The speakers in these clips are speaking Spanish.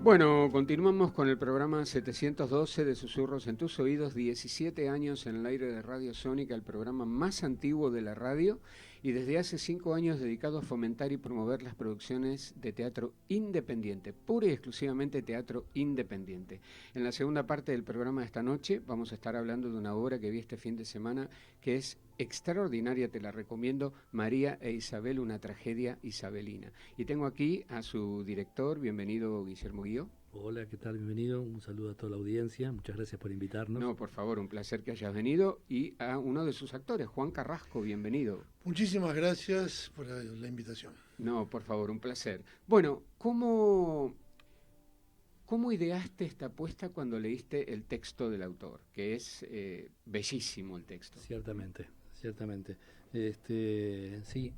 Bueno, continuamos con el programa 712 de Susurros en tus oídos, 17 años en el aire de Radio Sónica, el programa más antiguo de la radio y desde hace 5 años dedicado a fomentar y promover las producciones de teatro independiente, pura y exclusivamente teatro independiente. En la segunda parte del programa de esta noche vamos a estar hablando de una obra que vi este fin de semana que es extraordinaria, te la recomiendo, María e Isabel, una tragedia isabelina. Y tengo aquí a su director, bienvenido Guillermo Guío. Hola, ¿qué tal? Bienvenido. Un saludo a toda la audiencia. Muchas gracias por invitarnos. No, por favor, un placer que hayas venido. Y a uno de sus actores, Juan Carrasco, bienvenido. Muchísimas gracias por la invitación. No, por favor, un placer. Bueno, ¿cómo ideaste esta apuesta cuando leíste el texto del autor? Que es bellísimo el texto. Ciertamente. Sí,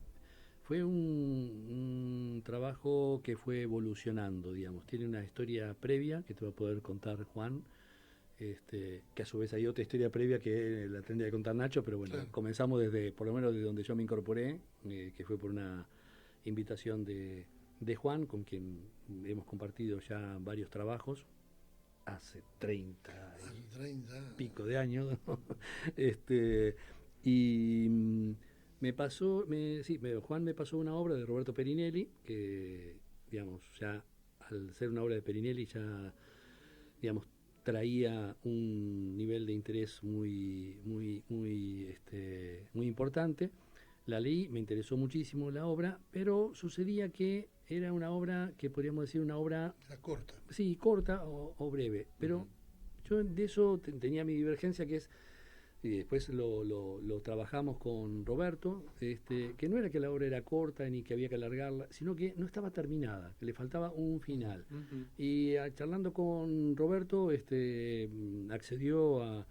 fue un trabajo que fue evolucionando, digamos. Tiene una historia previa que te va a poder contar Juan, que a su vez hay otra historia previa que la tendría que contar Nacho, pero bueno, Claro. comenzamos desde, por lo menos de donde yo me incorporé, que fue por una invitación de Juan, con quien hemos compartido ya varios trabajos, hace 30 Hace 30. pico de años, ¿no? este, y Juan me pasó una obra de Roberto Perinelli, que, digamos, ya al ser una obra de Perinelli ya, digamos, traía un nivel de interés muy importante. La leí, me interesó muchísimo la obra, pero sucedía que era una obra que podríamos decir una obra, La corta. sí, corta o breve, pero yo de eso tenía mi divergencia, que es, y después lo trabajamos con Roberto, que no era que la obra era corta ni que había que alargarla, sino que no estaba terminada, que le faltaba un final. Y charlando con Roberto, accedió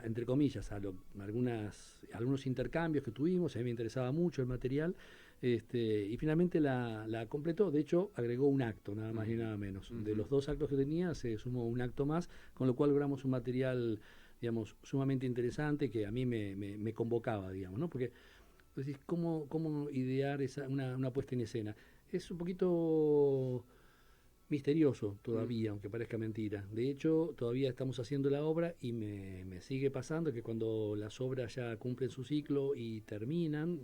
entre comillas, algunos intercambios que tuvimos. A mí me interesaba mucho el material, y finalmente la completó. De hecho, agregó un acto, nada más y nada menos. De los 2 actos que tenía, se sumó un acto más, con lo cual logramos un material, digamos, sumamente interesante, que a mí me convocaba, digamos, ¿no? Porque, decís, ¿cómo idear una puesta en escena? Es un poquito misterioso todavía, aunque parezca mentira. De hecho, todavía estamos haciendo la obra y me sigue pasando que cuando las obras ya cumplen su ciclo y terminan,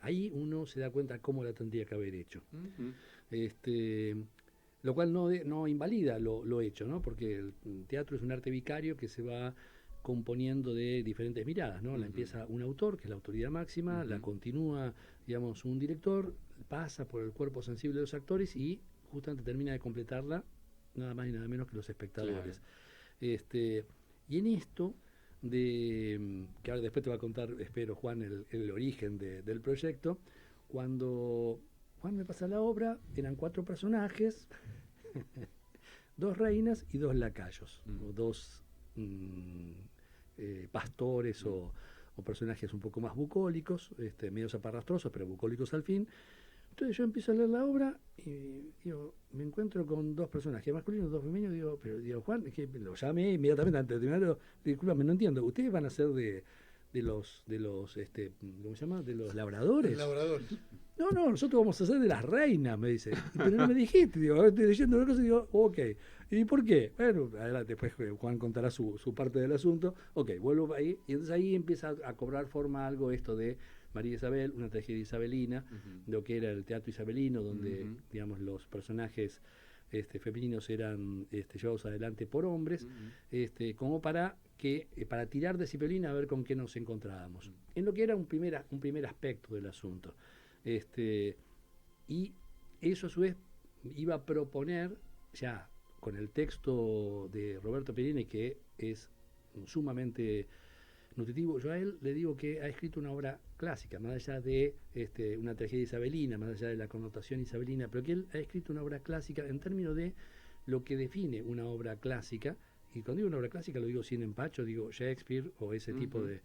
ahí uno se da cuenta cómo la tendría que haber hecho. Este, lo cual no invalida lo hecho, ¿no? Porque el teatro es un arte vicario que se va componiendo de diferentes miradas, ¿no? La empieza un autor, que es la autoridad máxima, la continúa, digamos, un director, pasa por el cuerpo sensible de los actores y justamente termina de completarla nada más y nada menos que los espectadores. Claro. Y en esto que ahora después te va a contar, espero, Juan, el origen del proyecto, cuando Juan me pasa la obra, eran 4 personajes, 2 reinas y 2 lacayos, o 2 pastores o personajes un poco más bucólicos, medio zaparrastrosos, pero bucólicos al fin. Entonces yo empiezo a leer la obra y digo, me encuentro con 2 personajes masculinos, 2 femeninos, digo, Juan, es que lo llamé inmediatamente antes de terminar, discúlpame, no entiendo, ¿ustedes van a ser de los ¿cómo se llama? De los Los labradores? labradores. No, nosotros vamos a hacer de las reinas, me dice. Pero no me dijiste, digo, ahora estoy leyendo una cosa y digo, ok. ¿Y por qué? Bueno, adelante, después Juan contará su parte del asunto. Ok, vuelvo ahí, y entonces ahí empieza a cobrar forma algo esto de María Isabel, una tragedia isabelina, lo que era el teatro isabelino, donde, digamos, los personajes femeninos eran llevados adelante por hombres, como para tirar de Cipolina a ver con qué nos encontrábamos. En lo que era un primer aspecto del asunto. Y eso a su vez iba a proponer, ya con el texto de Roberto Perini, que es sumamente nutritivo. Yo a él le digo que ha escrito una obra clásica, más allá de una tragedia isabelina, más allá de la connotación isabelina, pero que él ha escrito una obra clásica en términos de lo que define una obra clásica. Y cuando digo una obra clásica lo digo sin empacho, digo Shakespeare o ese tipo de...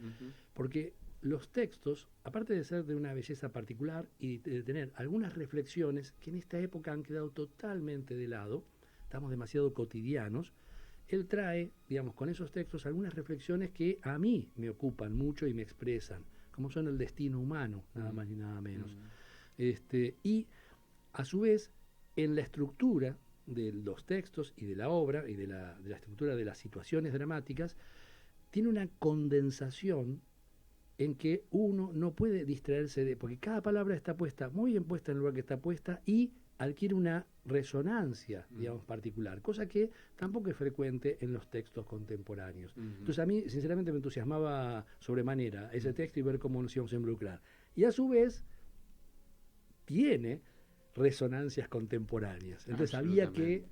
Porque los textos, aparte de ser de una belleza particular y de tener algunas reflexiones que en esta época han quedado totalmente de lado, estamos demasiado cotidianos, él trae, digamos, con esos textos algunas reflexiones que a mí me ocupan mucho y me expresan, como son el destino humano, nada más ni nada menos. Y a su vez, en la estructura de los textos y de la obra y de la estructura de las situaciones dramáticas tiene una condensación en que uno no puede distraerse porque cada palabra está puesta, muy bien puesta en el lugar que está puesta y adquiere una resonancia, digamos, particular, cosa que tampoco es frecuente en los textos contemporáneos. Entonces a mí, sinceramente, me entusiasmaba sobremanera ese texto y ver cómo nos íbamos a involucrar. Y a su vez, tiene resonancias contemporáneas. Entonces había que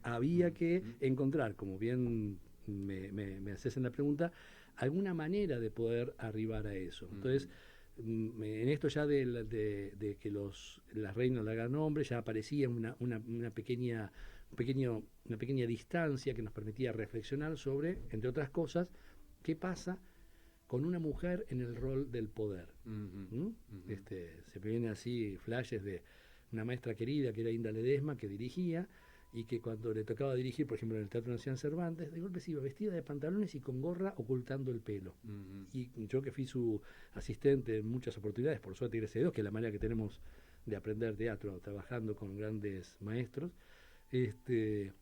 encontrar, como bien me haces en la pregunta, alguna manera de poder arribar a eso. Entonces, en esto ya de que las reinas le hagan nombre, ya aparecía una pequeña distancia que nos permitía reflexionar sobre, entre otras cosas, qué pasa con una mujer en el rol del poder. Se me vienen así flashes de una maestra querida que era Inda Ledesma, que dirigía, y que cuando le tocaba dirigir, por ejemplo, en el Teatro Nacional Cervantes, de golpe se iba vestida de pantalones y con gorra ocultando el pelo. Y yo, que fui su asistente en muchas oportunidades, por suerte, gracias a Dios, que es la manera que tenemos de aprender teatro, trabajando con grandes maestros, dice,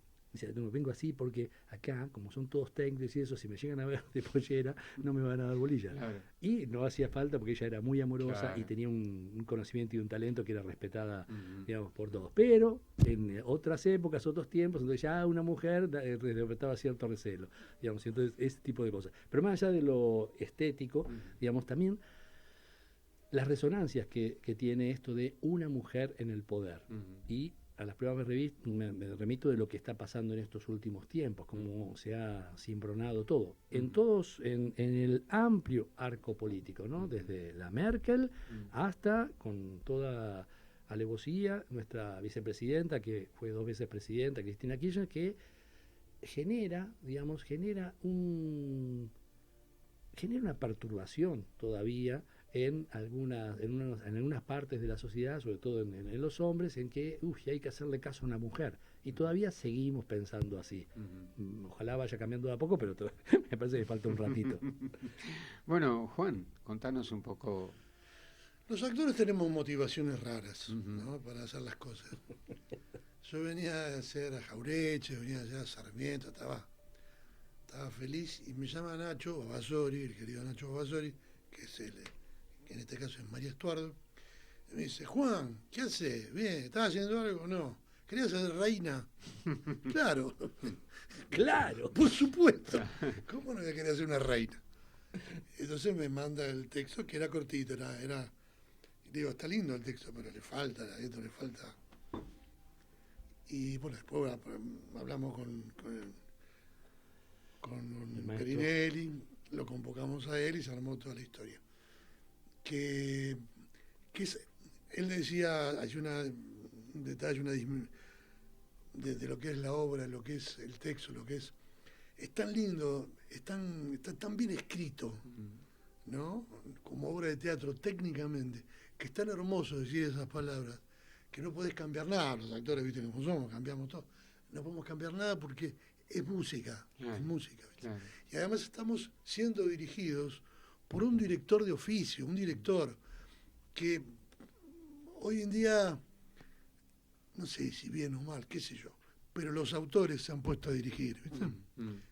no, vengo así porque acá, como son todos técnicos y eso, si me llegan a ver de pollera, no me van a dar bolilla. Claro. Y no hacía falta porque ella era muy amorosa, claro, y tenía un conocimiento y un talento que era respetada, digamos, por todos. Pero en otras épocas, otros tiempos, entonces ya una mujer despertaba cierto recelo, digamos, entonces ese tipo de cosas. Pero más allá de lo estético, digamos, también las resonancias que tiene esto de una mujer en el poder. Y a las pruebas me remito de lo que está pasando en estos últimos tiempos, cómo se ha cimbronado todo. En el amplio arco político, ¿no? Desde la Merkel hasta, con toda alevosía, nuestra vicepresidenta, que fue 2 veces presidenta, Cristina Kirchner, que genera una perturbación todavía en algunas partes de la sociedad, sobre todo en los hombres, en que hay que hacerle caso a una mujer. Y todavía seguimos pensando así. Ojalá vaya cambiando de a poco, pero me parece que falta un ratito. Bueno, Juan, contanos un poco. Los actores tenemos motivaciones raras, ¿no?, para hacer las cosas. Yo venía a hacer a Jaureche, venía a hacer a Sarmiento, estaba feliz, y me llama Nacho Babasori, el querido Nacho Babasori, que es que en este caso es María Estuardo, y me dice, Juan, ¿qué haces? Bien, ¿estás haciendo algo? No. ¿Querías ser reina? Claro. Claro. Por supuesto. ¿Cómo no voy a querer ser una reina? Entonces me manda el texto, que era cortito, era digo, está lindo el texto, pero le falta. Y bueno, después hablamos con Perinelli, lo convocamos a él y se armó toda la historia. Él decía, hay un detalle, de lo que es la obra, lo que es el texto, lo que es tan lindo, está tan bien escrito, ¿no?, como obra de teatro técnicamente, que es tan hermoso decir esas palabras, que no podés cambiar nada. Los actores, viste cómo somos, cambiamos todo. No podemos cambiar nada porque es música, es música, ¿viste? Claro. Y además estamos siendo dirigidos por un director de oficio, un director que hoy en día, no sé si bien o mal, qué sé yo, pero los autores se han puesto a dirigir, ¿viste?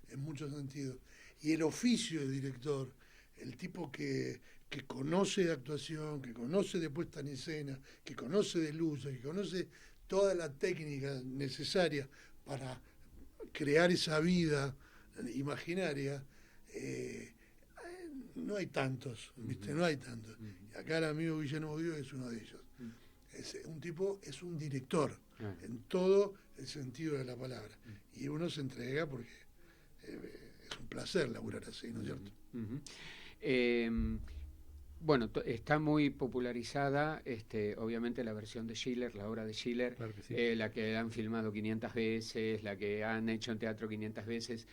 En muchos sentidos. Y el oficio de director, el tipo que conoce de actuación, que conoce de puesta en escena, que conoce de luces, que conoce toda la técnica necesaria para crear esa vida imaginaria, no hay tantos, ¿viste? No hay tantos. Y acá el amigo Guillermo Vivo es uno de ellos. Es un director, en todo el sentido de la palabra. Y uno se entrega porque es un placer laburar así, ¿no es cierto? Bueno, está muy popularizada, obviamente, la versión de Schiller, la obra de Schiller, claro que sí. La que han filmado 500 veces, la que han hecho en teatro 500 veces,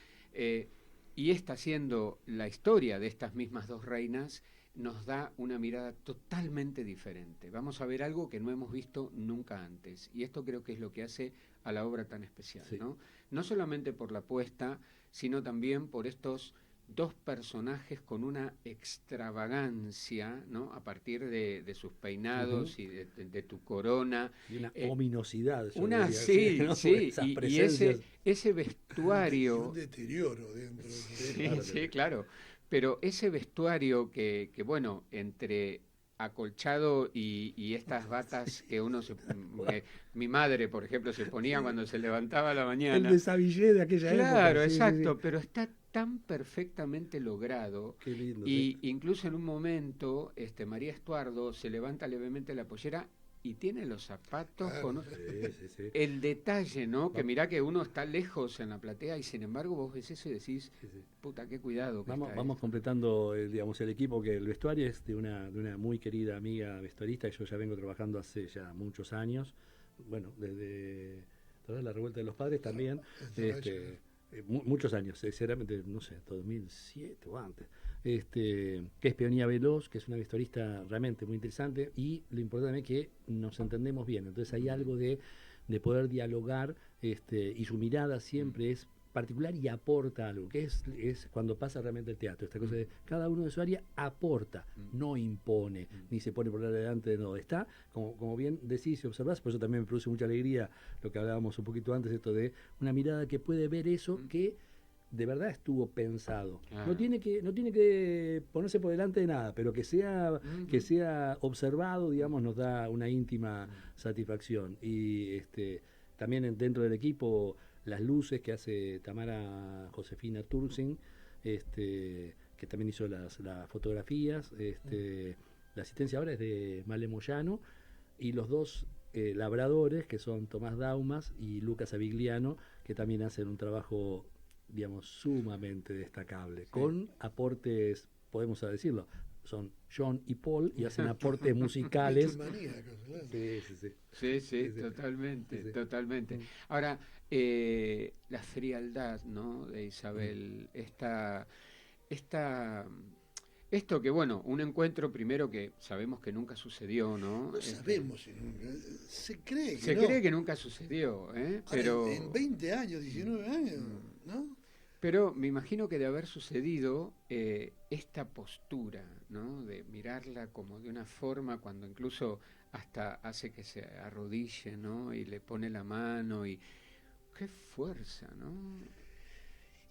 y esta, siendo la historia de estas mismas 2 reinas, nos da una mirada totalmente diferente. Vamos a ver algo que no hemos visto nunca antes, y esto creo que es lo que hace a la obra tan especial, sí. ¿No? No solamente por la puesta, sino también por estos dos personajes con una extravagancia, ¿no? A partir de sus peinados y de tu corona. Y una ominosidad. Yo Una, diría, sí, ¿no? sí, Esas y presencias. ese Y vestuario. un deterioro dentro. Sí, Claro, sí, claro. Pero ese vestuario que bueno, entre acolchado y estas batas que uno mi madre, por ejemplo, se ponía cuando se levantaba a la El mañana. desabillé de aquella época. Claro, Sí, sí, sí. exacto, pero está tan perfectamente logrado. Qué lindo, sí. Y incluso en un momento, María Estuardo se levanta levemente la pollera y tiene los zapatos con Sí, sí, sí. el detalle, ¿no? Que Va- mirá que uno está lejos en la platea y sin embargo vos ves eso y decís, sí, sí. puta, qué cuidado que Vamos, está vamos esto. completando digamos, el equipo, que el vestuario es de una muy querida amiga vestuarista, y yo ya vengo trabajando hace ya muchos años, bueno, desde toda la revuelta de los padres también, muchos años, sinceramente, no sé, 2007 o antes, que es Peonía Veloz, que es una vestuarista realmente muy interesante, y lo importante es que nos entendemos bien, entonces hay algo de poder dialogar, y su mirada siempre es particular y aporta algo, que es cuando pasa realmente el teatro, esta cosa de cada uno de su área aporta, no impone, ni se pone por delante, no, está, como bien decís y observás, por eso también me produce mucha alegría lo que hablábamos un poquito antes, esto de una mirada que puede ver eso que de verdad estuvo pensado. No tiene que ponerse por delante de nada, pero que sea observado, digamos, nos da una íntima satisfacción. Y también dentro del equipo las luces que hace Tamara Josefina Turzin, que también hizo las fotografías, la asistencia ahora es de Male Moyano, y los dos labradores, que son Tomás Daumas y Lucas Avigliano, que también hacen un trabajo, digamos, sumamente destacable, con aportes, podemos decirlo, son John y Paul, y hacen aportes musicales. Maníacos, claro. Sí, sí, sí. Sí, sí, Sí, sí. totalmente, Sí, sí. totalmente. Ahora, la frialdad, ¿no? De Isabel, esta, esto que, bueno, un encuentro primero que sabemos que nunca sucedió, ¿no? No sabemos si nunca. Se cree que Se no. cree que nunca sucedió, ¿eh? Ahora, Pero, en 20 años, 19 años, ¿no? pero me imagino que de haber sucedido esta postura, ¿no? De mirarla como de una forma cuando incluso hasta hace que se arrodille, ¿no? Y le pone la mano y qué fuerza, ¿no?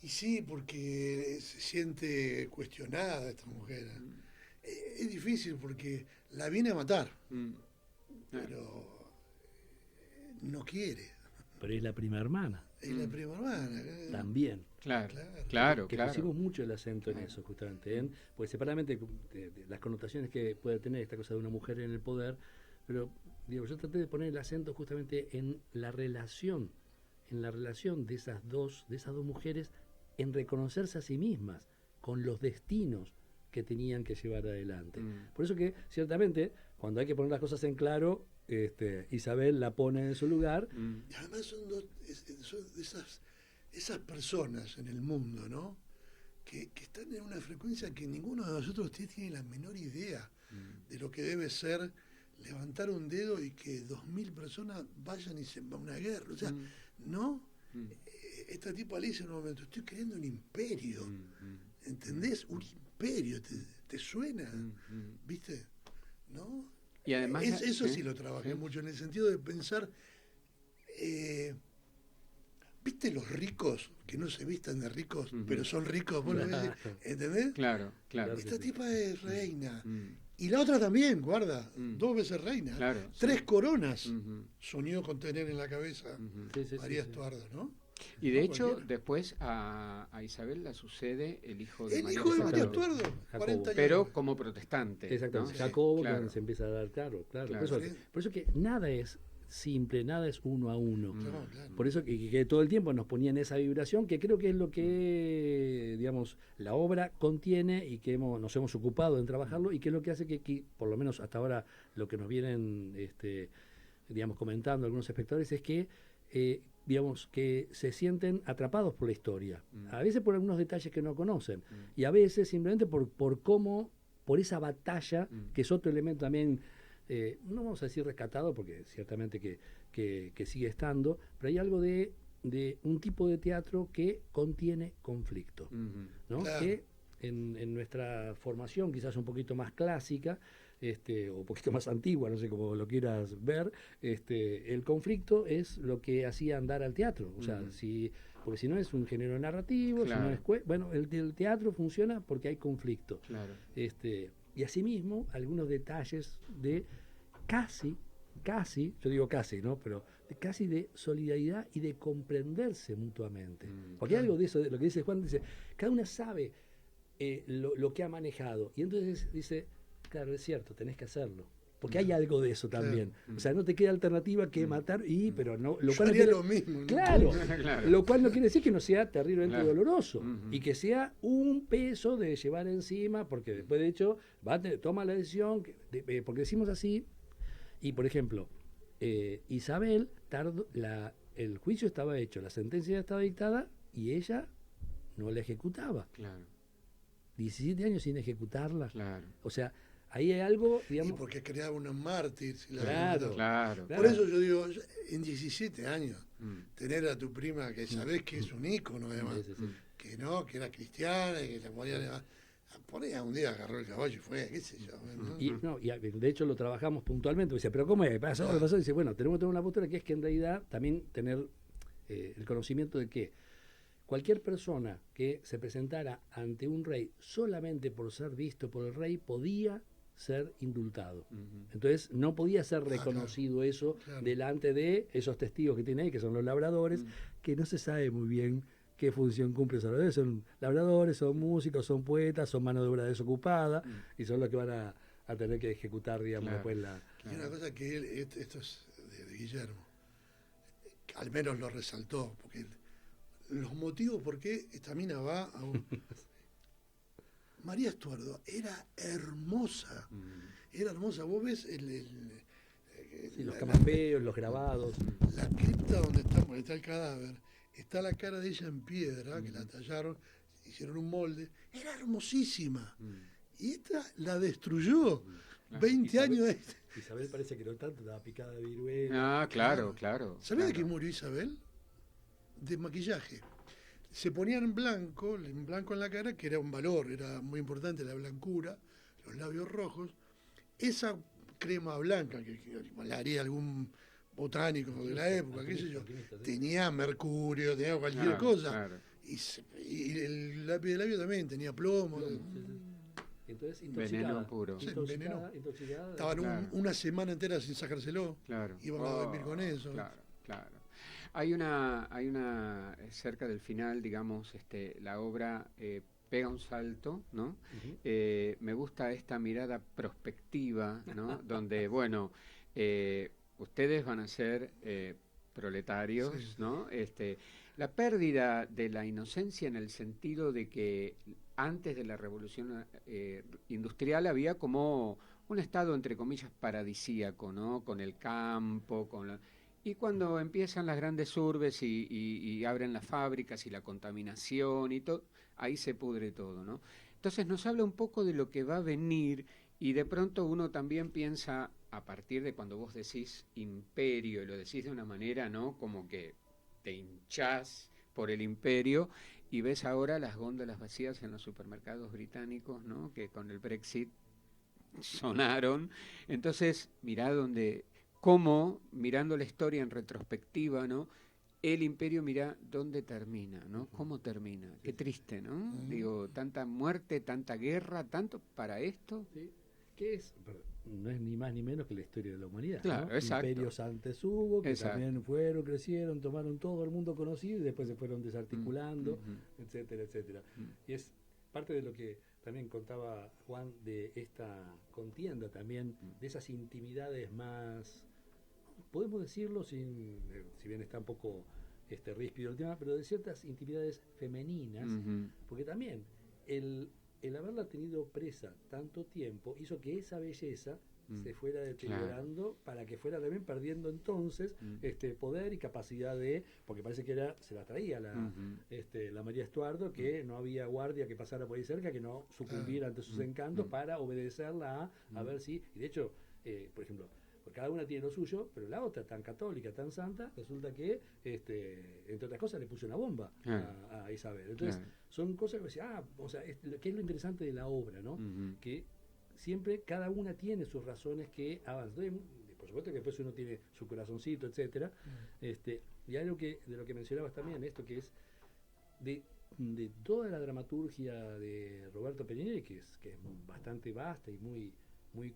Y sí, porque se siente cuestionada esta mujer. Es difícil porque la viene a matar, Mm. pero no quiere. Pero es la prima hermana, Es la prima hermana. también. Claro, Claro. claro, Que claro. pusimos mucho el acento en eso, justamente, pues separadamente de las connotaciones que puede tener esta cosa de una mujer en el poder, pero digo, yo traté de poner el acento justamente en la relación de esas dos mujeres, en reconocerse a sí mismas, con los destinos que tenían que llevar adelante. Por eso que, ciertamente, cuando hay que poner las cosas en claro, Isabel la pone en su lugar. Y además son de esas personas en el mundo, ¿no? Que están en una frecuencia que ninguno de nosotros tiene la menor idea de lo que debe ser levantar un dedo y que 2000 personas vayan y se van a una guerra. O sea, ¿no? Esta tipa le dice en un momento, estoy creando un imperio. ¿Entendés? Un imperio. ¿Te suena? ¿Viste? ¿No? Y además, Eso sí lo trabajé mucho, en el sentido de pensar, ¿viste los ricos que no se vistan de ricos, pero son ricos? ¿Vos lo ves? ¿Entendés? Claro, claro. Esta tipa es reina. Y la otra también, guarda, 2 veces reina. Claro, 3 sí. coronas soñó con tener en la cabeza Sí, sí, María sí, sí. Estuardo, ¿no? Y de No hecho, cualquiera. después a Isabel la sucede el hijo de El María hijo de María Estuardo, Estuardo, Jacobo. 40 años. pero como protestante. Exactamente, ¿no? Jacobo, Claro. que se empieza a dar, claro. Claro. Por eso que nada es simple, nada es uno a uno. No, claro. Por eso que todo el tiempo nos ponían esa vibración, que creo que es lo que, digamos, la obra contiene y que nos hemos ocupado en trabajarlo, y que es lo que hace que, por lo menos hasta ahora, lo que nos vienen, digamos, comentando algunos espectadores, es que, digamos, que se sienten atrapados por la historia. A veces por algunos detalles que no conocen, y a veces simplemente por cómo, por esa batalla, que es otro elemento también, no vamos a decir rescatado, porque ciertamente que sigue estando, pero hay algo de de un tipo de teatro que contiene conflicto, ¿no? Claro. Que en nuestra formación, quizás un poquito más clásica, o un poquito más antigua, no sé cómo lo quieras ver, el conflicto es lo que hacía andar al teatro. O sea, porque si no es un género narrativo, Claro. si no es bueno, el teatro funciona porque hay conflicto. Claro. Y asimismo, algunos detalles de casi, yo digo casi, ¿no? Pero casi de solidaridad y de comprenderse mutuamente. Porque hay algo de eso, de lo que dice Juan, dice, cada uno sabe lo que ha manejado. Y entonces dice, claro, es cierto, tenés que hacerlo. Porque hay algo de eso también. O sea, no te queda alternativa que matar, pero no. Lo Yo cual no haría quiere- lo mismo, ¿no? Claro, Claro. lo cual no quiere decir que no sea terriblemente Claro. doloroso y que sea un peso de llevar encima, porque después, de hecho, toma la decisión, porque decimos así, y por ejemplo, Isabel, el juicio estaba hecho, la sentencia ya estaba dictada y ella no la ejecutaba. Claro. 17 años sin ejecutarla. Claro. O sea, ahí hay algo, Y digamos. porque creaba unos mártires. Y Claro. Claro. Por eso yo digo, en 17 años, Mm. tener a tu prima que sabés que es un ícono, además, Sí, sí, sí. que no, que era cristiana, y que se moría. Por ahí un día agarró el caballo y fue, qué sé yo. ¿no? Y de hecho lo trabajamos puntualmente. Dice, pero ¿cómo es? ¿Qué pasó? Dice, bueno, tenemos que tener una postura que es que en realidad también tener el conocimiento de que cualquier persona que se presentara ante un rey solamente por ser visto por el rey podía ser indultado. Entonces no podía ser reconocido eso claro. delante de esos testigos que tiene ahí, que son los labradores, que no se sabe muy bien qué función cumple esos labradores. Son labradores, son músicos, son poetas, son mano de obra desocupada y son los que van a tener que ejecutar, digamos, Claro. después la... Y una cosa que esto es de Guillermo, que al menos lo resaltó, porque los motivos por qué esta mina va a un... María Estuardo era hermosa, era hermosa. Vos ves Sí, los camapeos, los grabados. la cripta donde está el cadáver, está la cara de ella en piedra, que la tallaron, hicieron un molde, era hermosísima. Y esta la destruyó. 20 años de... Isabel parece que no tanto, estaba picada de viruela. Ah, claro, claro. ¿Sabés de qué claro. murió Isabel? De maquillaje. Se ponían en blanco en la cara, que era un valor, era muy importante la blancura, los labios rojos. Esa crema blanca, que la haría algún botánico de la época, qué sé yo, tenía mercurio, tenía cualquier Claro, cosa. claro. Y el lápiz de labio también tenía plomo. Entonces, Veneno puro. Sí, veneno. Intoxicada. Estaban Claro. una semana entera sin sacárselo. Claro. Iban a dormir con eso. Claro, claro. Hay una cerca del final, digamos, la obra pega un salto, ¿no? Me gusta esta mirada prospectiva, ¿no? Donde, bueno, ustedes van a ser proletarios, Sí. ¿no? La pérdida de la inocencia en el sentido de que antes de la revolución industrial había como un estado, entre comillas, paradisíaco, ¿no? Con el campo, y cuando empiezan las grandes urbes y abren las fábricas y la contaminación y todo, ahí se pudre todo, ¿no? Entonces nos habla un poco de lo que va a venir y de pronto uno también piensa, a partir de cuando vos decís imperio, y lo decís de una manera, ¿no? Como que te hinchás por el imperio y ves ahora las góndolas vacías en los supermercados británicos, ¿no? Que con el Brexit sonaron. Entonces, mirá cómo, mirando la historia en retrospectiva, ¿no? El imperio, mirá dónde termina, ¿no? ¿Cómo termina? Qué triste, ¿no? Digo, tanta muerte, tanta guerra, tanto para esto. Sí. Que no es ni más ni menos que la historia de la humanidad. Claro, ¿no? exacto. Imperios antes hubo, que Exacto. también fueron, crecieron, tomaron todo el mundo conocido y después se fueron desarticulando, etcétera, etcétera. Y es parte de lo que también contaba Juan de esta contienda también, de esas intimidades más, podemos decirlo si bien está un poco ríspido el tema, pero de ciertas intimidades femeninas, porque también el haberla tenido presa tanto tiempo hizo que esa belleza se fuera deteriorando para que fuera también perdiendo entonces poder y capacidad porque parece que se la traía la María Estuardo, que no había guardia que pasara por ahí cerca, que no sucumbiera ante sus encantos para obedecerla a ver si, y de hecho, por ejemplo, Porque cada una tiene lo suyo, pero la otra, tan católica, tan santa, resulta que, entre otras cosas, le puso una bomba a Isabel. Entonces, son cosas que decía, o sea, que es lo interesante de la obra, ¿no? Que siempre cada una tiene sus razones que avanzan. Por supuesto que después uno tiene su corazoncito, etcétera. Y algo de lo que mencionabas también, esto que es de toda la dramaturgia de Roberto Perinelli, que es bastante vasta y muy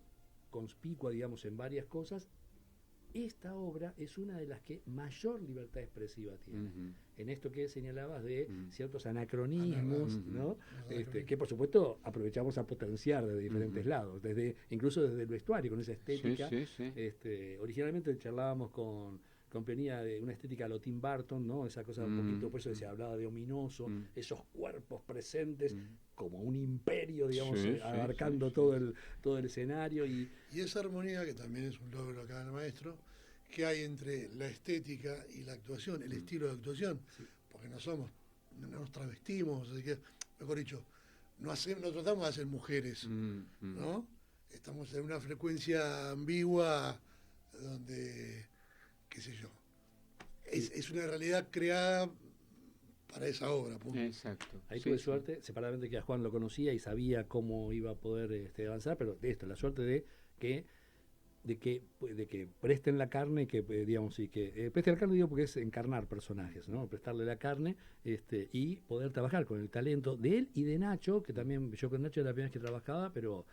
conspicua, digamos, en varias cosas, esta obra es una de las que mayor libertad expresiva tiene. En esto que señalabas de ciertos anacronismos, ¿no? Que por supuesto aprovechamos a potenciar de diferentes lados, incluso desde el vestuario, con esa estética. Originalmente charlábamos con Pionía de una estética a lo Tim Burton, ¿no? Esa cosa un poquito, por eso se hablaba de ominoso, esos cuerpos presentes como un imperio, digamos, abarcando todo el escenario. Y esa armonía, que también es un logro acá del maestro, que hay entre la estética y la actuación, el estilo de actuación, porque no nos travestimos, así que, mejor dicho, no tratamos de hacer mujeres, ¿no? Estamos en una frecuencia ambigua donde, qué sé yo, es una realidad creada para esa obra. Punto. Exacto. Ahí tuve suerte, separadamente, que a Juan lo conocía y sabía cómo iba a poder avanzar, pero la suerte de que presten la carne, que digamos, y que presten la carne, digo, porque es encarnar personajes, ¿no? Prestarle la carne, y poder trabajar con el talento de él y de Nacho, que también yo con Nacho era la primera vez que trabajaba, pero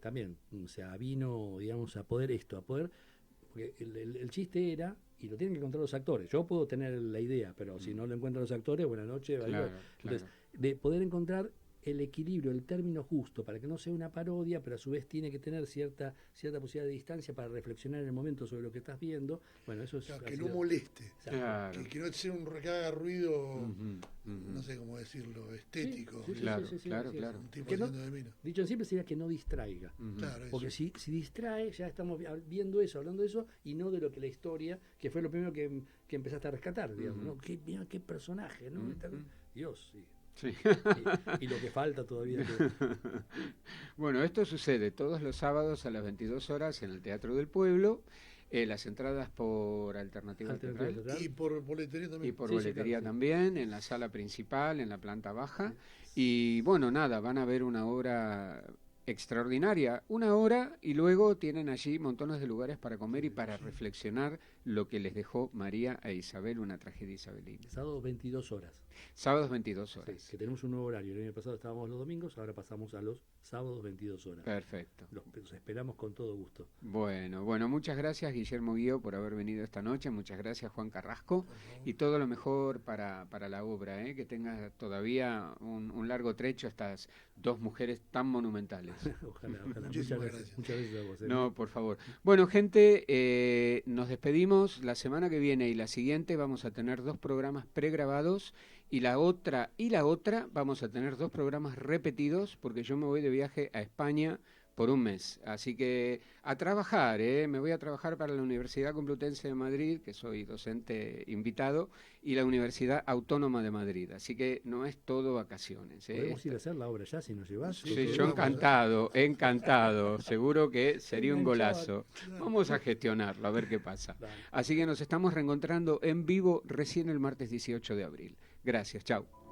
también, o sea, vino, digamos, a poder, porque el chiste era, y lo tienen que encontrar los actores. Yo puedo tener la idea, pero si no lo encuentran los actores, buenas noches. Claro, entonces, de poder encontrar el equilibrio, el término justo, para que no sea una parodia, pero a su vez tiene que tener cierta posibilidad de distancia para reflexionar en el momento sobre lo que estás viendo. Bueno, eso es... Claro, que no moleste, claro. que no sea que haga ruido, no sé cómo decirlo, estético. Claro. Un tipo haciendo de mina. Dicho en simple sería que no distraiga. Claro, porque si distrae, ya estamos viendo eso, hablando de eso, y no de lo que la historia, que fue lo primero que empezaste a rescatar, digamos, ¿no? Mira qué personaje, ¿no? Dios, sí. Sí. Y lo que falta todavía. Bueno, esto sucede todos los sábados a las 22 horas en el Teatro del Pueblo. Las entradas por Alternativa Teatral. Y por boletería también. Y por boletería también, en la sala principal, en la planta baja. Y bueno, nada, van a ver una obra extraordinaria, una hora, y luego tienen allí montones de lugares para comer y para reflexionar lo que les dejó María e Isabel, una tragedia isabelina. Sábado 22 horas. Sábados 22 horas. Sí, que tenemos un nuevo horario. El año pasado estábamos los domingos, ahora pasamos a los sábados 22 horas. Perfecto. Los esperamos con todo gusto. Bueno, muchas gracias Guillermo Guío por haber venido esta noche, muchas gracias Juan Carrasco, y todo lo mejor para la obra, que tenga todavía un largo trecho estas dos mujeres tan monumentales. Ojalá. Muchas gracias. Muchas gracias a vos. No, por favor. Bueno, gente, nos despedimos. La semana que viene y la siguiente vamos a tener 2 programas pregrabados, y la otra vamos a tener 2 programas repetidos, porque yo me voy de viaje a España por un mes. Así que a trabajar, me voy a trabajar para la Universidad Complutense de Madrid, que soy docente invitado, y la Universidad Autónoma de Madrid. Así que no es todo vacaciones. Podemos ir a hacer la obra ya, si nos llevas. Sí, yo encantado. Seguro que sería un golazo. Vamos a gestionarlo, a ver qué pasa. Así que nos estamos reencontrando en vivo recién el martes 18 de abril. Gracias, chao.